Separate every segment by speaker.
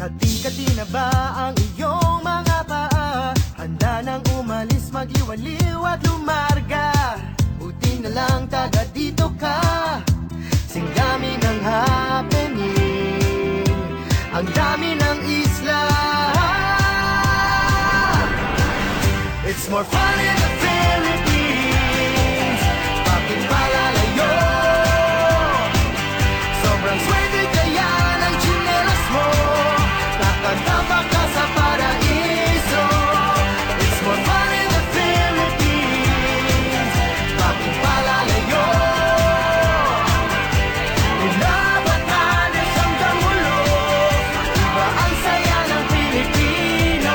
Speaker 1: Kati-kati na ba ang iyong mga paa? Handa nang umalis, magliwaliw at lumarga. Buti na lang taga dito ka, singgami ng happening. Ang dami ng isla, it's more fun in the Philippines. Bakit palalayo? Sobrang swerte kaya ng tsinelas mo. Nakatapa ka sa paraiso. It's more fun in the Philippines. Bakit palalayo? Pinabatanes hanggang ulo. Iba ang saya ng Pilipino.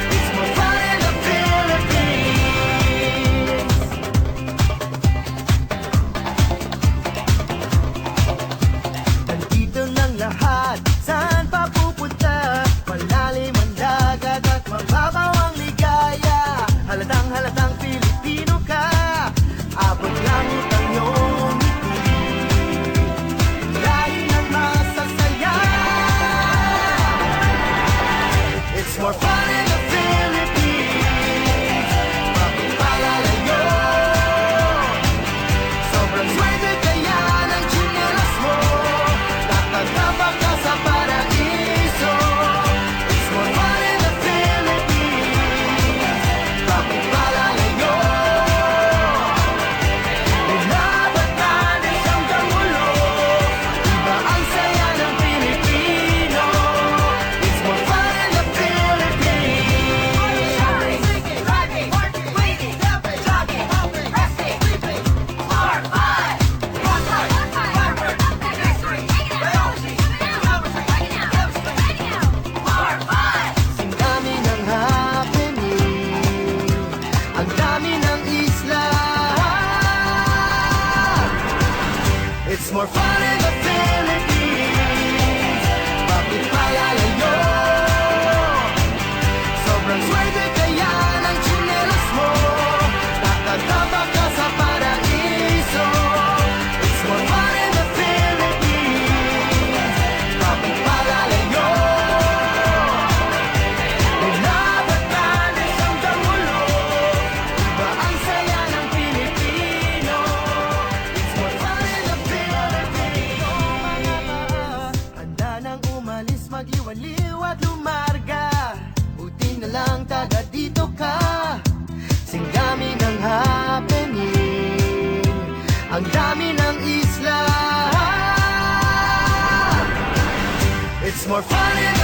Speaker 1: It's more fun in the Philippines. Nandito ng lahat, saan pa pupunta? Malalim ang dagat at mababaw ang ligaya. Halatang Pilipino ka, abot langit ang iyong ngiti. Lahi ng masasaya. It's more fun in the Philippines. Bakit palalayo? Sobrang swerte kaya ng tsinelas mo. Nakatapa ka sa paraiso. It's more fun in the Philippines. Bakit palalayo? Pinabatanes hanggang ulo. Iba ang saya ng Pilipino. It's more fun in the Philippines.
Speaker 2: Shopping, drinking, driving, working, waiting, helping, jogging, helping, resting, sleeping. More fun! More fun! Backward, history, biology, geometry, chemistry. More fun!
Speaker 1: Singgami ng happening. Ang dami ng isla. It's more fun in the Philippines. Bakit palalayo? Sobrang swerte kaya ng tsinelas mo. Nakatapa ka sa paraiso. It's more fun in the Philippines. Bakit palalayo? Pinabatanes hanggang ulo. Iba ang saya ng Pilipino. It's more fun in the Philippines. Mga paa, handa nang umalis, magliwaliw at lumarga. Buti na lang taga dito ka, singgami ng happening. Ang dami ng isla. It's more fun in